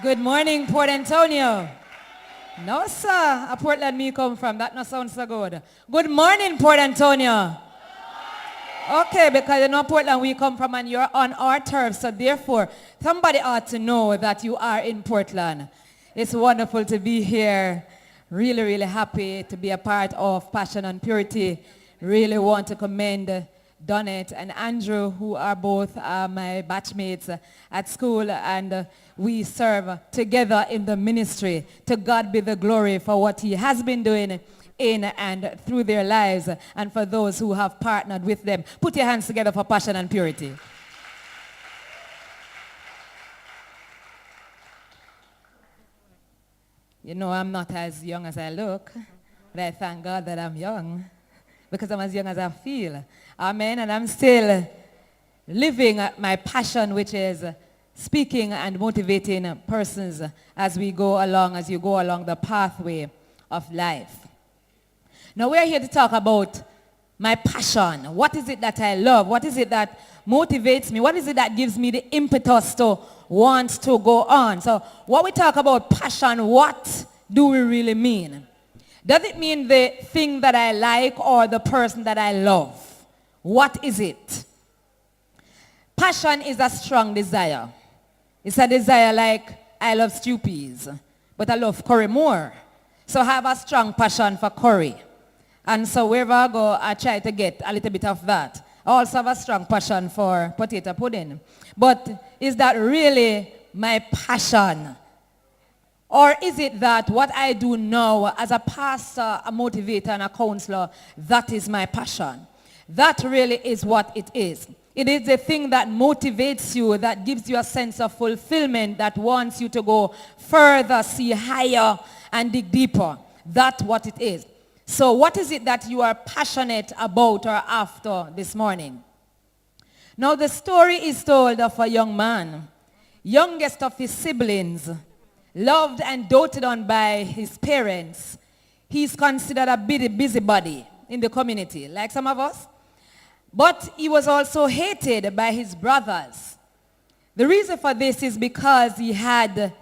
Good morning, Port Antonio. No, sir. A Portland me come from. That no sound so good. Good morning, Port Antonio. Okay, because you know Portland we come from and you're on our turf. So therefore, somebody ought to know that you are in Portland. It's wonderful to be here. Really, really happy to be a part of Passion and Purity. Really want to commend Donnet and Andrew, who are both my batchmates at school, and we serve together in the ministry. To God be the glory for what he has been doing in and through their lives, and for those who have partnered with them. Put your hands together for Passion and Purity. You know, I'm not as young as I look, but I thank God that I'm young, because I'm as young as I feel. Amen. And I'm still living my passion, which is speaking and motivating persons as we go along, as you go along the pathway of life. Now we're here to talk about my passion. What is it that I love? What is it that motivates me? What is it that gives me the impetus to want to go on? So when we talk about passion, what do we really mean? Does it mean the thing that I like or the person that I love? What is it? Passion is a strong desire. It's a desire like I love stew peas, but I love curry more. So I have a strong passion for curry. And so wherever I go, I try to get a little bit of that. I also have a strong passion for potato pudding. But is that really my passion? Or is it that what I do now as a pastor, a motivator, and a counselor, that is my passion? That really is what it is. It is the thing that motivates you, that gives you a sense of fulfillment, that wants you to go further, see higher, and dig deeper. That's what it is. So what is it that you are passionate about or after this morning? Now the story is told of a young man, youngest of his siblings, loved and doted on by his parents. He's considered a busybody in the community, like some of us. But he was also hated by his brothers. The reason for this is because he had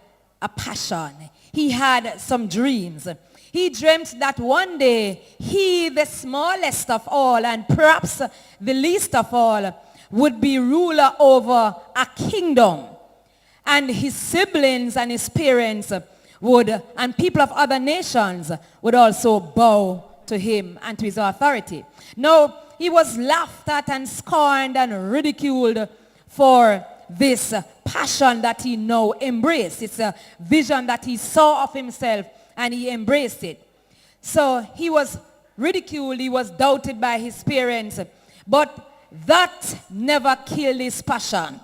a passion. He had some dreams. He dreamt that one day he, the smallest of all and perhaps the least of all, would be ruler over a kingdom. And his siblings and his parents would, and people of other nations would also bow to him and to his authority. Now, he was laughed at and scorned and ridiculed for this passion that he now embraced. It's a vision that he saw of himself and he embraced it. So he was ridiculed, he was doubted by his parents, but that never killed his passion.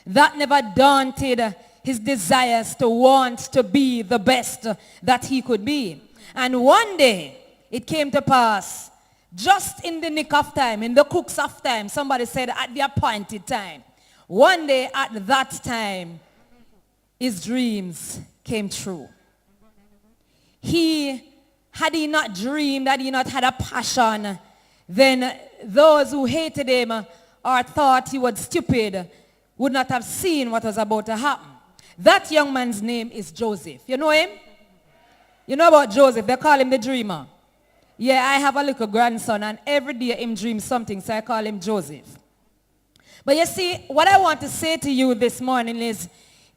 That never daunted his desires to want to be the best that he could be. And one day it came to pass, just in the nick of time, in the crux of time, somebody said at the appointed time. One day at that time, his dreams came true. Had he not dreamed, had he not had a passion, then those who hated him or thought he was stupid would not have seen what was about to happen. That young man's name is Joseph. You know him? You know about Joseph? They call him the dreamer. Yeah, I have a little grandson and every day him dreams something, so I call him Joseph. But you see, what I want to say to you this morning is,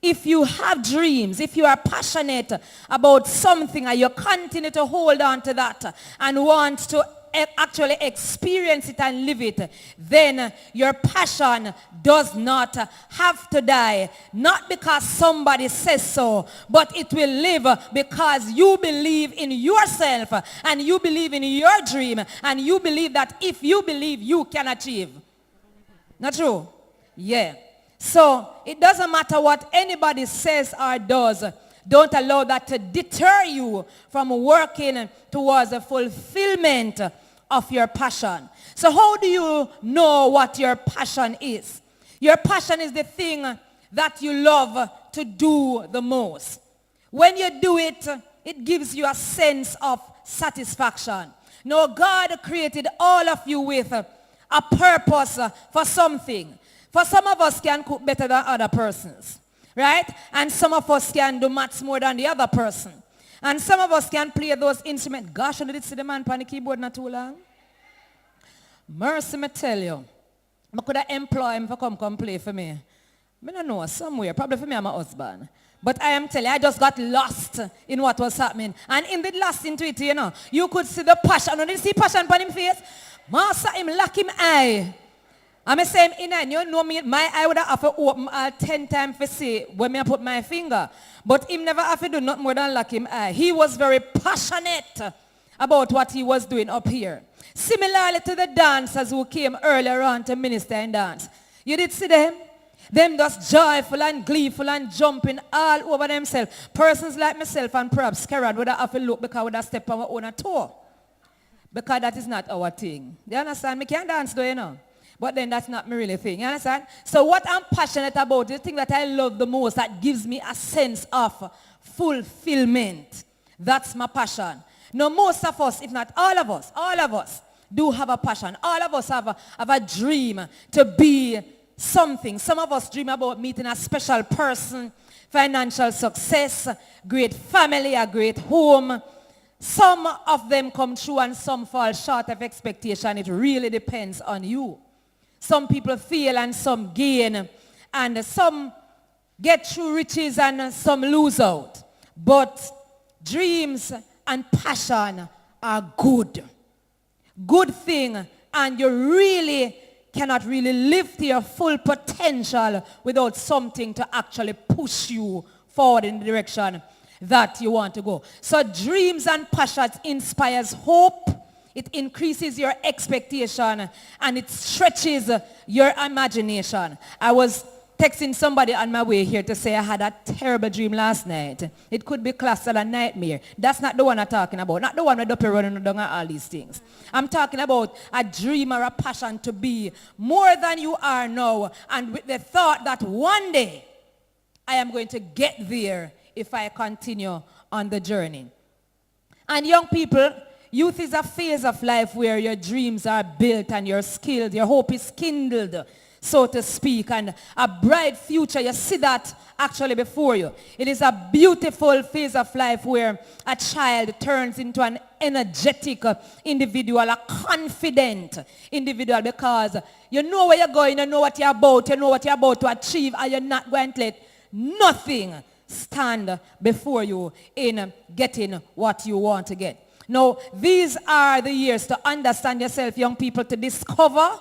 if you have dreams, if you are passionate about something and you continue to hold on to that and want to actually experience it and live it, then your passion does not have to die. Not because somebody says so, but it will live because you believe in yourself and you believe in your dream and you believe that if you believe, you can achieve. Not true? Yeah. So it doesn't matter what anybody says or does. Don't allow that to deter you from working towards the fulfillment of your passion. So how do you know what your passion is? Your passion is the thing that you love to do the most. When you do it, it gives you a sense of satisfaction. Now, God created all of you with a purpose for something. For some of us can cook better than other persons. right? And some of us can do maths more than the other person. And some of us can play those instruments. Gosh, I did see the man on the keyboard not too long. Mercy, me tell you. I could have employed him to come play for me. I don't know, somewhere. Probably for me and my husband. But I am telling you, I just got lost in what was happening. And in the lost into it, you know, you could see the passion. You didn't see passion on his face? Master him lock him eye. I'm saying, you know me, my eye would have to open 10 times to see when I put my finger. But him never have to do nothing more than lock him eye. He was very passionate about what he was doing up here. Similarly to the dancers who came earlier on to minister and dance. You did see them? Them just joyful and gleeful and jumping all over themselves. Persons like myself and perhaps Scarad would have to look because we would have stepped on our own toe. Because that is not our thing. Do you understand? Me can't dance though, you know. But then that's not my really thing. You understand? So what I'm passionate about, the thing that I love the most, that gives me a sense of fulfillment. That's my passion. Now most of us, if not all of us do have a passion. All of us have a dream to be something. Some of us dream about meeting a special person, financial success, great family, a great home. Some of them come true and some fall short of expectation. It really depends on you. Some people fail and some gain, and some get through riches and some lose out. But dreams and passion are good. Good thing, and you really cannot really live to your full potential without something to actually push you forward in the direction that you want to go. So dreams and passions inspires hope. It increases your expectation and it stretches your imagination. I was texting somebody on my way here to say I had a terrible dream last night. It could be classed as a nightmare. That's not the one I'm talking about. Not the one with the running down and all these things. I'm talking about a dream or a passion to be more than you are now, and with the thought that one day I am going to get there if I continue on the journey. And young people, youth is a phase of life where your dreams are built and your skills, your hope is kindled, so to speak, and a bright future. You see that actually before you. It is a beautiful phase of life where a child turns into an energetic individual, a confident individual, because you know where you're going, you know what you're about to achieve, and you're not going to let nothing stand before you in getting what you want to get. Now, these are the years to understand yourself, young people, to discover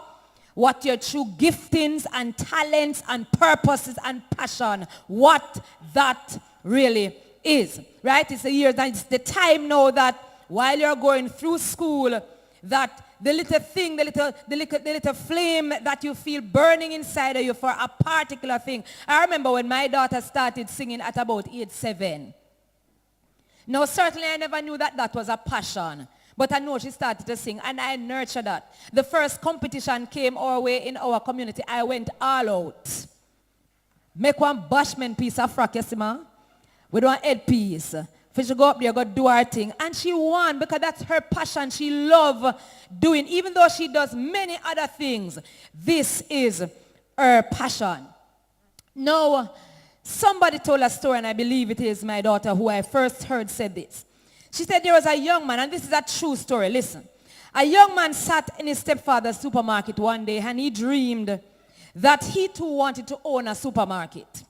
what your true giftings and talents and purposes and passion, what that really is, right? It's the year that it's the time now that while you're going through school, that the little thing, the little flame that you feel burning inside of you for a particular thing. I remember when my daughter started singing at about age 7. Now, certainly I never knew that that was a passion. But I know she started to sing, and I nurtured that. The first competition came our way in our community. I went all out. Make one bashment piece of frock, you see, ma? With one headpiece. For she go up there, go do her thing. And she won because that's her passion. She loves doing, even though she does many other things. This is her passion. Now, somebody told a story, and I believe it is my daughter who I first heard said this. She said there was a young man, and this is a true story, listen. A young man sat in his stepfather's supermarket one day, and he dreamed that he too wanted to own a supermarket.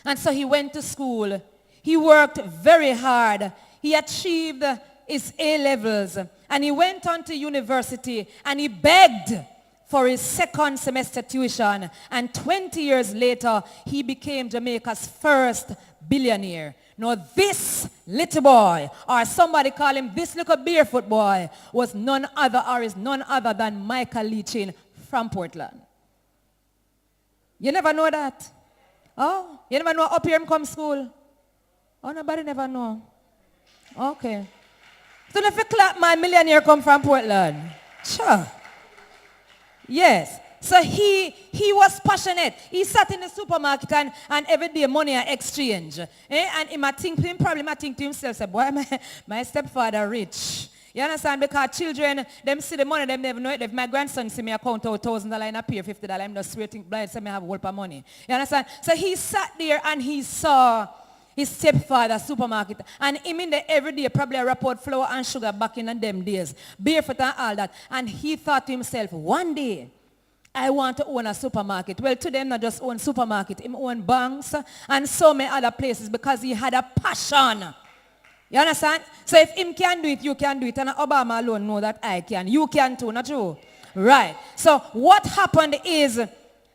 And so he went to school. He worked very hard. He achieved his A-levels, and he went on to university, and he begged for his second semester tuition. And 20 years later, he became Jamaica's first billionaire. Now this little boy, or somebody call him this little barefoot boy, was none other or is none other than Michael Leachin from Portland. You never know that? Oh, you never know up here him come school? Oh, nobody never know. Okay. So if you clap, my millionaire come from Portland. Sure. Yes. So he was passionate. He sat in the supermarket and every day money and exchange. And he probably might think to himself, say, boy, my stepfather rich. You understand? Because children, them see the money, them never know it. If my grandson see me account out $1,000 in a pay, $50, I'm just waiting blind, so me have a whole of money. You understand? So he sat there and he saw his stepfather supermarket, and him in there every day probably wrap out flour and sugar back in them days, barefoot and all that. And he thought to himself, one day, I want to own a supermarket. Well, today him not just own supermarket, him own banks and so many other places because he had a passion. You understand? So if him can do it, you can do it. And Obama alone know that I can. You can too, not true? Right. So what happened is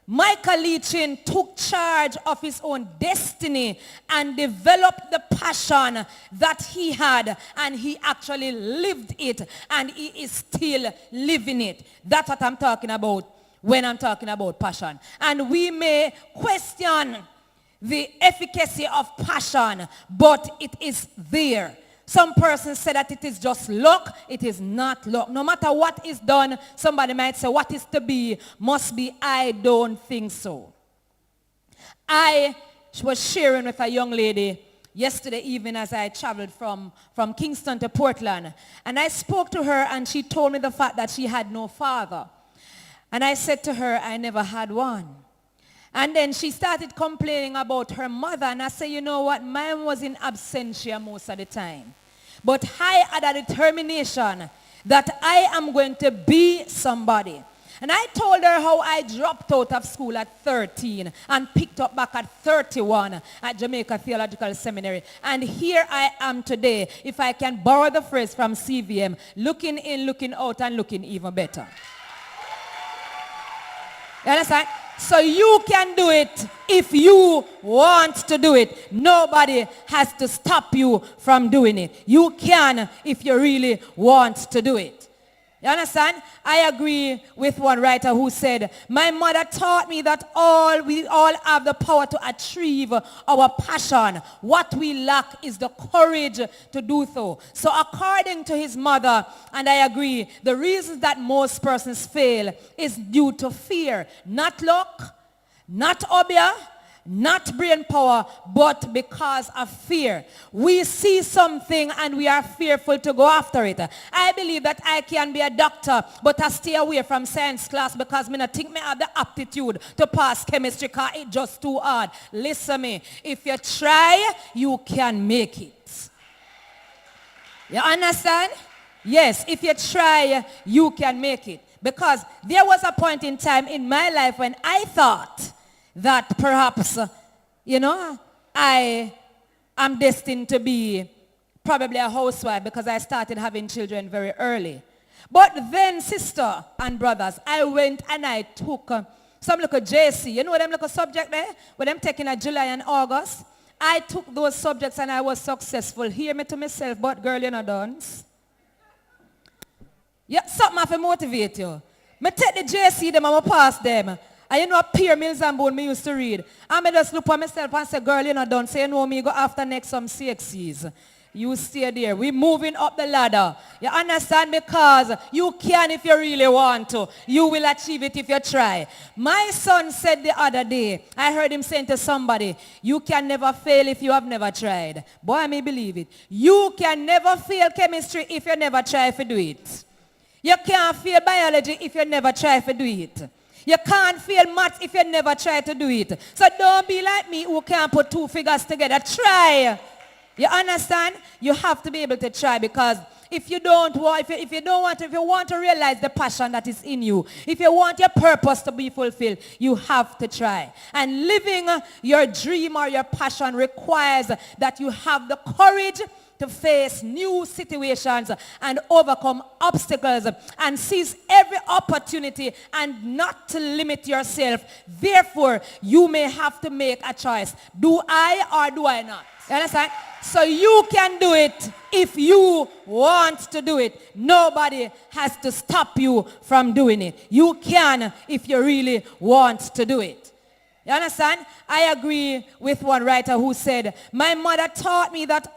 Michael Leachin took charge of his own destiny and developed the passion that he had, and he actually lived it, and he is still living it. That's what I'm talking about when I'm talking about passion. And we may question the efficacy of passion, but it is there. Some persons say that it is just luck. It is not luck. No matter what is done, somebody might say what is to be must be. I don't think so. I was sharing with a young lady yesterday evening as I traveled from Kingston to Portland. And I spoke to her and she told me the fact that she had no father. And I said to her, I never had one. And then she started complaining about her mother. And I said, you know what? Mine was in absentia most of the time. But I had a determination that I am going to be somebody. And I told her how I dropped out of school at 13 and picked up back at 31 at Jamaica Theological Seminary. And here I am today, if I can borrow the phrase from CVM, looking in, looking out, and looking even better. You understand? So you can do it if you want to do it. Nobody has to stop you from doing it. You can if you really want to do it. You understand? I agree with one writer who said, my mother taught me that we all have the power to achieve our passion. What we lack is the courage to do so. So according to his mother, and I agree, the reason that most persons fail is due to fear. Not luck, not obia, not brain power, but because of fear. We see something and we are fearful to go after it. I believe that I can be a doctor, but I stay away from science class because I think I have the aptitude to pass chemistry because it's just too hard. Listen me, if you try, you can make it. You understand? Yes, if you try, you can make it. Because there was a point in time in my life when I thought that perhaps, I am destined to be probably a housewife because I started having children very early. But then, sister and brothers, I went and I took some little JC. You know them little subject there? Where them taking a July and August. I took those subjects and I was successful. Hear me to myself, but girl, you're not done. Yeah, something have to motivate you. Me take the JC them and I pass them. And you know, Pierre Mills and Bone me used to read. And I just look at myself and say, girl, you're not done. So you know me go after next some CXCs. You stay there. We're moving up the ladder. You understand? Because you can if you really want to. You will achieve it if you try. My son said the other day, I heard him saying to somebody, you can never fail if you have never tried. Boy, I may believe it. You can never fail chemistry if you never try to do it. You can't fail biology if you never try to do it. You can't fail maths if you never try to do it. So don't be like me who can't put two figures together. Try. You understand? You have to be able to try because if you want to realize the passion that is in you, if you want your purpose to be fulfilled, you have to try. And living your dream or your passion requires that you have the courage to face new situations and overcome obstacles and seize every opportunity and not to limit yourself. Therefore, you may have to make a choice. Do I or do I not? You understand? So you can do it if you want to do it. Nobody has to stop you from doing it. You can if you really want to do it. You understand? I agree with one writer who said, my mother taught me that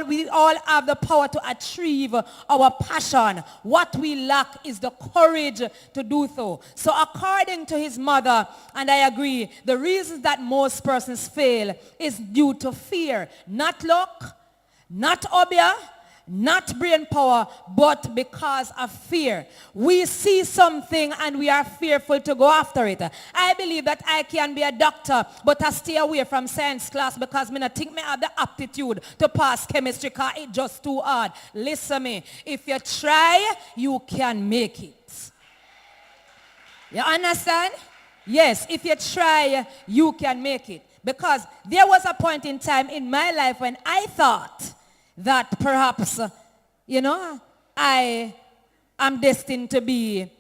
we all have the power to achieve our passion. What we lack is the courage to do so. So according to his mother, and I agree, the reason that most persons fail is due to fear. Not luck, not obia, not brain power, but because of fear. We see something and we are fearful to go after it. I believe that I can be a doctor, but I stay away from science class because I think I have the aptitude to pass chemistry because it's just too hard. Listen me, if you try, you can make it. You understand? Yes, if you try, you can make it. Because there was a point in time in my life when I thought that perhaps, I am destined to be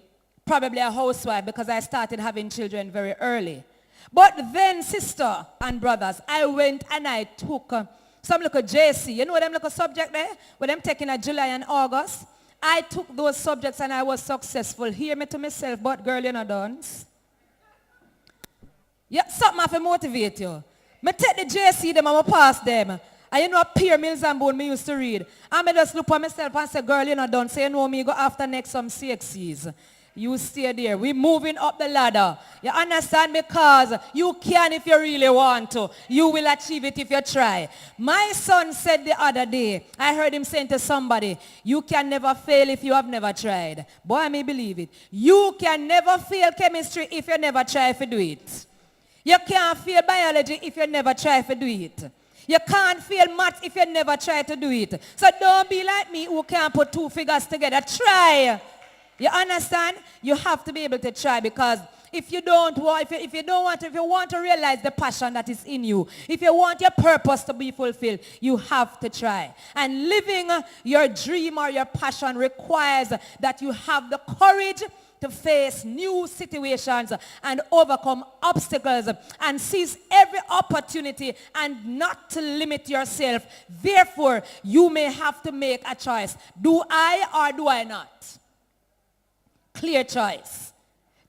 probably a housewife because I started having children very early. But then, sister and brothers, I went and I took some little JC. You know them little subject there? Where them taking a July and August. I took those subjects and I was successful. Hear me to myself, but girl, you're not done. Yeah, something have to motivate you. I take the JC them and I pass them. And you know Pierre Mills and Bone me used to read. And I just look at myself and say, girl, you're not done. So you know me go after next some CXCs. You stay there. We're moving up the ladder. You understand? Because you can if you really want to. You will achieve it if you try. My son said the other day, I heard him saying to somebody, you can never fail if you have never tried. Boy, I may believe it. You can never fail chemistry if you never try to do it. You can't fail biology if you never try to do it. You can't fail maths if you never try to do it. So don't be like me who can't put two figures together. Try. You understand? You have to be able to try because if you want to realize the passion that is in you, if you want your purpose to be fulfilled, you have to try. And living your dream or your passion requires that you have the courage to face new situations and overcome obstacles and seize every opportunity and not to limit yourself. Therefore, you may have to make a choice. Do I or do I not? Clear choice.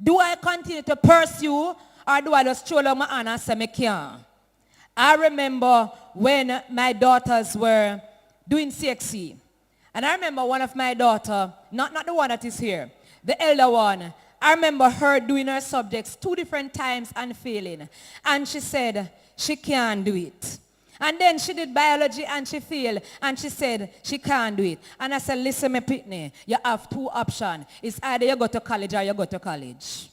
Do I continue to pursue or do I just throw down my hand and say I can't? I remember when my daughters were doing CXC. And I remember one of my daughters, not the one that is here, the elder one, I remember her doing her subjects 2 different times and failing. And she said she can't do it. And then she did biology and she failed. And she said she can't do it. And I said, listen, my pitney, you have 2 options. It's either you go to college or you go to college.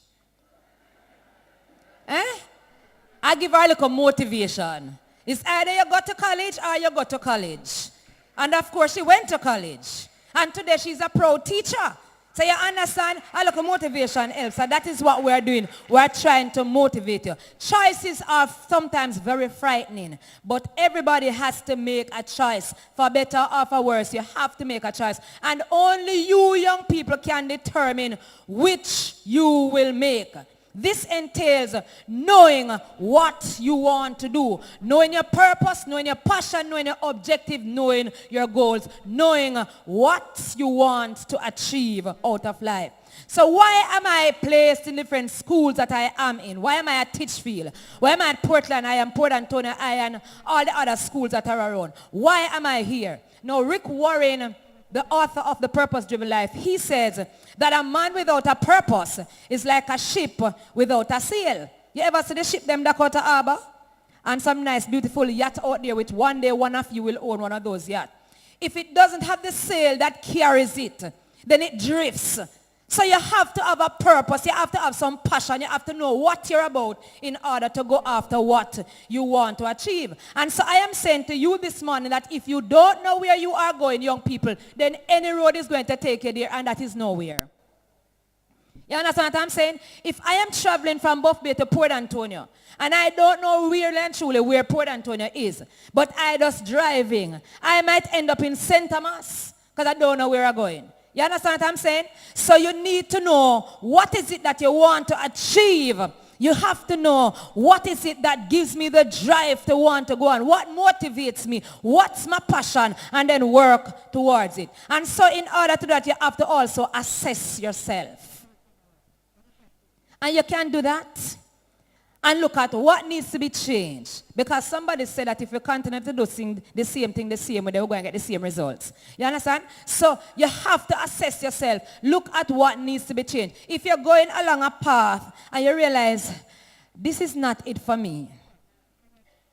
I give her a little motivation. It's either you go to college or you go to college. And of course, she went to college. And today she's a proud teacher. So you understand? A little motivation helps. And that is what we're doing. We're trying to motivate you. Choices are sometimes very frightening. But everybody has to make a choice. For better or for worse, you have to make a choice. And only you young people can determine which you will make. This entails knowing what you want to do, knowing your purpose, knowing your passion, knowing your objective, knowing your goals, knowing what you want to achieve out of life. So why am I placed in different schools that I am in? Why am I at Titchfield? Why am I at Portland? I am Port Antonio. I am all the other schools that are around. Why am I here? Now, Rick Warren, the author of The Purpose-Driven Life, he says that a man without a purpose is like a ship without a sail. You ever see the ship them Dakota Harbor? And some nice, beautiful yacht out there which one day one of you will own one of those yachts. If it doesn't have the sail that carries it, then it drifts. So you have to have a purpose. You have to have some passion. You have to know what you're about in order to go after what you want to achieve. And so I am saying to you this morning that if you don't know where you are going, young people, then any road is going to take you there, and that is nowhere. You understand what I'm saying? If I am traveling from Buff Bay to Port Antonio, and I don't know really and truly where Port Antonio is, but I just driving, I might end up in St. Thomas because I don't know where I'm going. You understand what I'm saying? So you need to know what is it that you want to achieve. You have to know what is it that gives me the drive to want to go on. What motivates me? What's my passion? And then work towards it. And so in order to do that, you have to also assess yourself. And you can do that and look at what needs to be changed. Because somebody said that if you continue to do the same thing the same way, they're going to get the same results. You understand? So you have to assess yourself. Look at what needs to be changed. If you're going along a path and you realize, this is not it for me.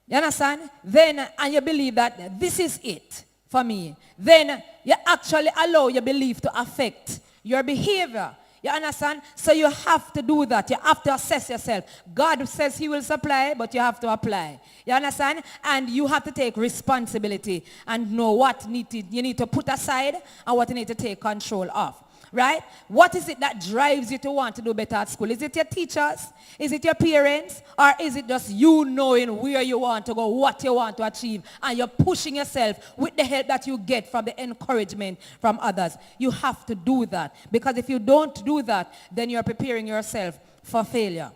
You understand? Then, and you believe that this is it for me, then you actually allow your belief to affect your behavior. You understand? So you have to do that. You have to assess yourself. God says he will supply, but you have to apply. You understand? And you have to take responsibility and know what you need to put aside and what you need to take control of. Right? What is it that drives you to want to do better at school? Is it your teachers? Is it your parents? Or is it just you knowing where you want to go, what you want to achieve, and you're pushing yourself with the help that you get from the encouragement from others? You have to do that. Because if you don't do that, then you're preparing yourself for failure.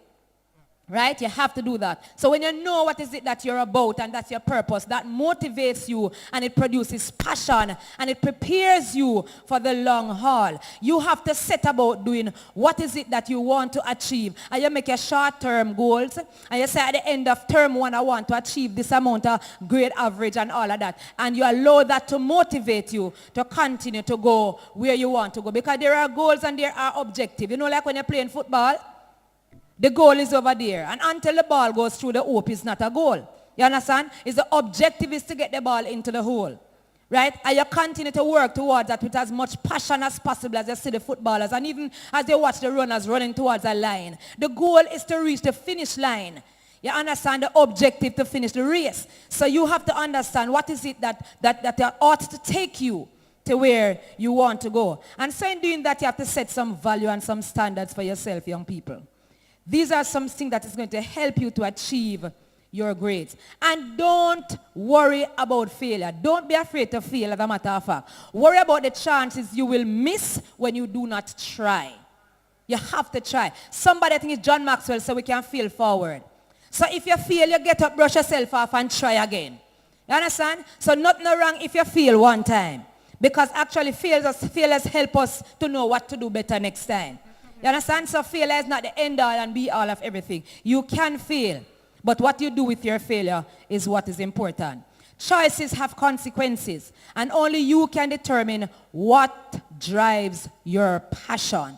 Right? You have to do that. So when you know what is it that you're about and that's your purpose, that motivates you and it produces passion and it prepares you for the long haul. You have to set about doing what is it that you want to achieve. And you make your short-term goals and you say at the end of term 1, I want to achieve this amount of grade average and all of that. And you allow that to motivate you to continue to go where you want to go. Because there are goals and there are objectives. You know, like when you're playing football, the goal is over there. And until the ball goes through the hoop, it's not a goal. You understand? It's the objective is to get the ball into the hole. Right? And you continue to work towards that with as much passion as possible as you see the footballers. And even as you watch the runners running towards a line. The goal is to reach the finish line. You understand the objective to finish the race. So you have to understand what is it that ought to take you to where you want to go. And so in doing that, you have to set some value and some standards for yourself, young people. These are some things that is going to help you to achieve your grades. And don't worry about failure. Don't be afraid to fail, as a matter of fact. Worry about the chances you will miss when you do not try. You have to try. Somebody, I think it's John Maxwell, so we can fail forward. So if you fail, you get up, brush yourself off, and try again. You understand? So nothing wrong if you fail one time. Because actually failures help us to know what to do better next time. You understand? So failure is not the end all and be all of everything. You can fail, but what you do with your failure is what is important. Choices have consequences, and only you can determine what drives your passion.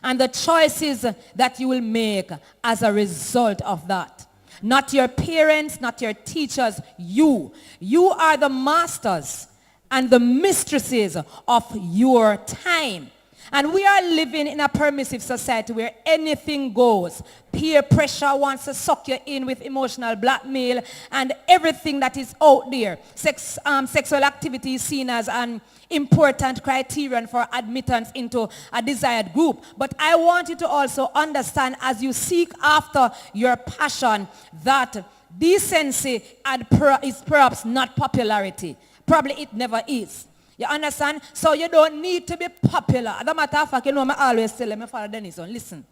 And the choices that you will make as a result of that. Not your parents, not your teachers, you. You are the masters and the mistresses of your time. And we are living in a permissive society where anything goes. Peer pressure wants to suck you in with emotional blackmail and everything that is out there. Sexual activity is seen as an important criterion for admittance into a desired group. But I want you to also understand as you seek after your passion that decency is perhaps not popularity. Probably it never is. You understand? So you don't need to be popular. As a matter of fact, you know, I always tell them, I follow Denison, listen.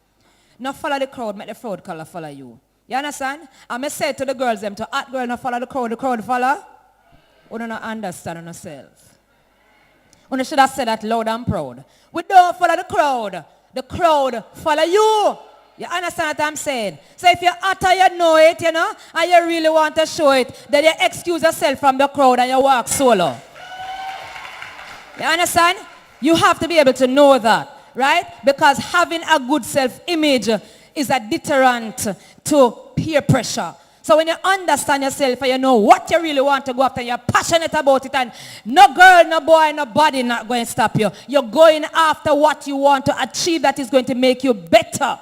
Not follow the crowd, make the fraud color follow you. You understand? And I say to the girls, them to hot girl, not follow the crowd follow. You don't understand yourself. You should have said that loud and proud. We don't follow the crowd follow you. You understand what I'm saying? So if you're hotter, you know it, you know, and you really want to show it, then you excuse yourself from the crowd and you walk solo. You understand? You have to be able to know that, right? Because having a good self-image is a deterrent to peer pressure. So when you understand yourself and you know what you really want to go after, you're passionate about it, and no girl, no boy, nobody not going to stop you. You're going after what you want to achieve that is going to make you better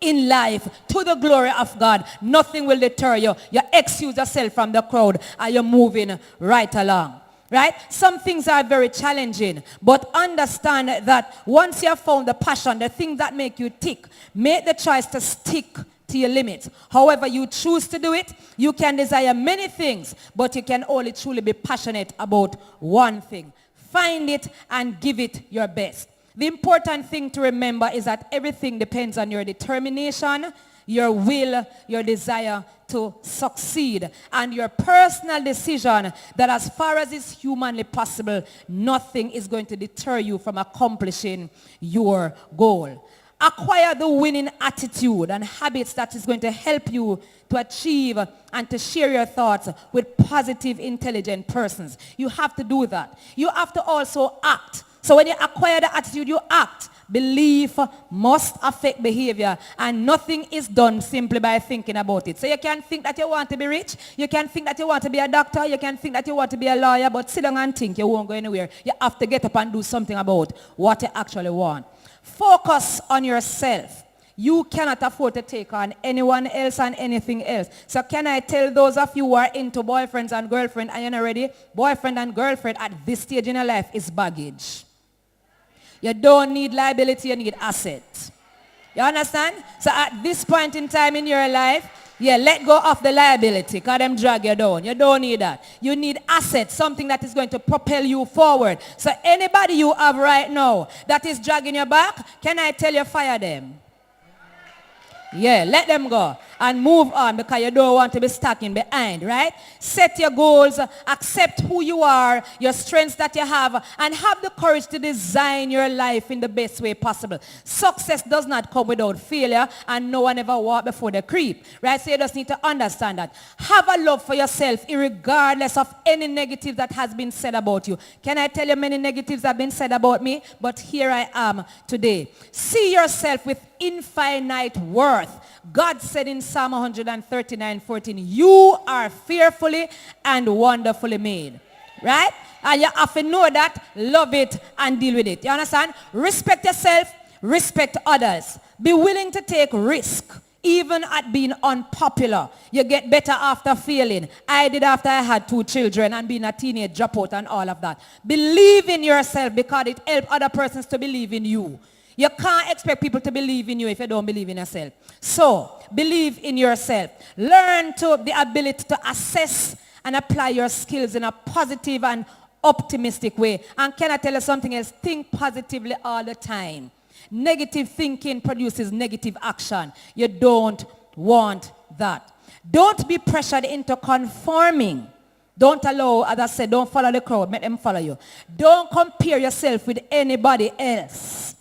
in life to the glory of God. Nothing will deter you. You excuse yourself from the crowd and you're moving right along. Right? Some things are very challenging, but understand that once you have found the passion, the things that make you tick, make the choice to stick to your limits. However you choose to do it, you can desire many things, but you can only truly be passionate about one thing. Find it and give it your best. The important thing to remember is that everything depends on your determination, your will, your desire to succeed, and your personal decision that as far as is humanly possible, nothing is going to deter you from accomplishing your goal. Acquire the winning attitude and habits that is going to help you to achieve and to share your thoughts with positive, intelligent persons. You have to do that. You have to also act. So when you acquire the attitude, you act. Belief must affect behavior, and nothing is done simply by thinking about it. So you can think that you want to be rich, you can think that you want to be a doctor, you can think that you want to be a lawyer, but sit down and think, you won't go anywhere. You have to get up and do something about what you actually want. Focus on yourself. You cannot afford to take on anyone else and anything else. So can I tell those of you who are into boyfriends and girlfriend and you're not ready? Boyfriend and girlfriend at this stage in your life is baggage. You don't need liability, you need asset. You understand? So at this point in time in your life, let go of the liability because them drag you down. You don't need that. You need assets, something that is going to propel you forward. So anybody you have right now that is dragging you back, can I tell you, fire them? Let them go and move on because you don't want to be stuck in behind, right? Set your goals, accept who you are, your strengths that you have, and have the courage to design your life in the best way possible. Success does not come without failure, and no one ever walked before the creep, right? So you just need to understand that. Have a love for yourself, regardless of any negative that has been said about you. Can I tell you many negatives have been said about me? But here I am today. See yourself with infinite worth. God said in Psalm 139:14, you are fearfully and wonderfully made. Right? And you have to know that, love it, and deal with it. You understand? Respect yourself, respect others. Be willing to take risk, even at being unpopular. You get better after failing. I did after I had 2 children and being a teenage dropout and all of that. Believe in yourself because it helps other persons to believe in you. You can't expect people to believe in you if you don't believe in yourself. So, believe in yourself. Learn the ability to assess and apply your skills in a positive and optimistic way. And can I tell you something else? Think positively all the time. Negative thinking produces negative action. You don't want that. Don't be pressured into conforming. Don't allow, as I said, don't follow the crowd. Make them follow you. Don't compare yourself with anybody else.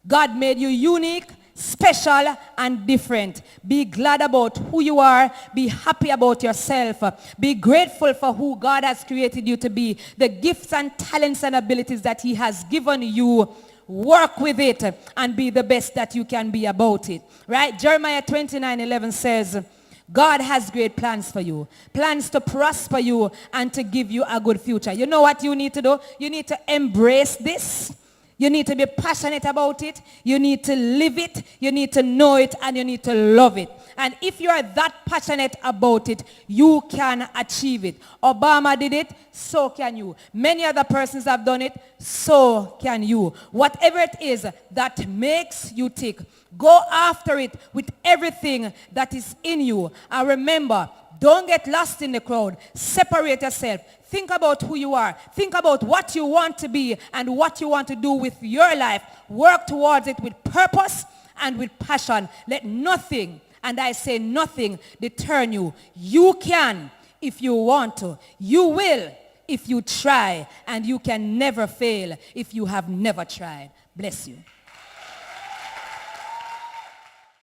God made you unique, special, and different. Be glad about who you are. Be happy about yourself. Be grateful for who God has created you to be. The gifts and talents and abilities that he has given you, work with it and be the best that you can be about it. Right? Jeremiah 29:11 says, God has great plans for you. Plans to prosper you and to give you a good future. You know what you need to do? You need to embrace this. You need to be passionate about it. You need to live it. You need to know it. And you need to love it. And if you are that passionate about it, you can achieve it. Obama did it, so can you. Many other persons have done it, so can you. Whatever it is that makes you tick, go after it with everything that is in you. And remember, don't get lost in the crowd. Separate yourself. Think about who you are. Think about what you want to be and what you want to do with your life. Work towards it with purpose and with passion. Let nothing, and I say nothing, deter you. You can if you want to. You will if you try. And you can never fail if you have never tried. Bless you.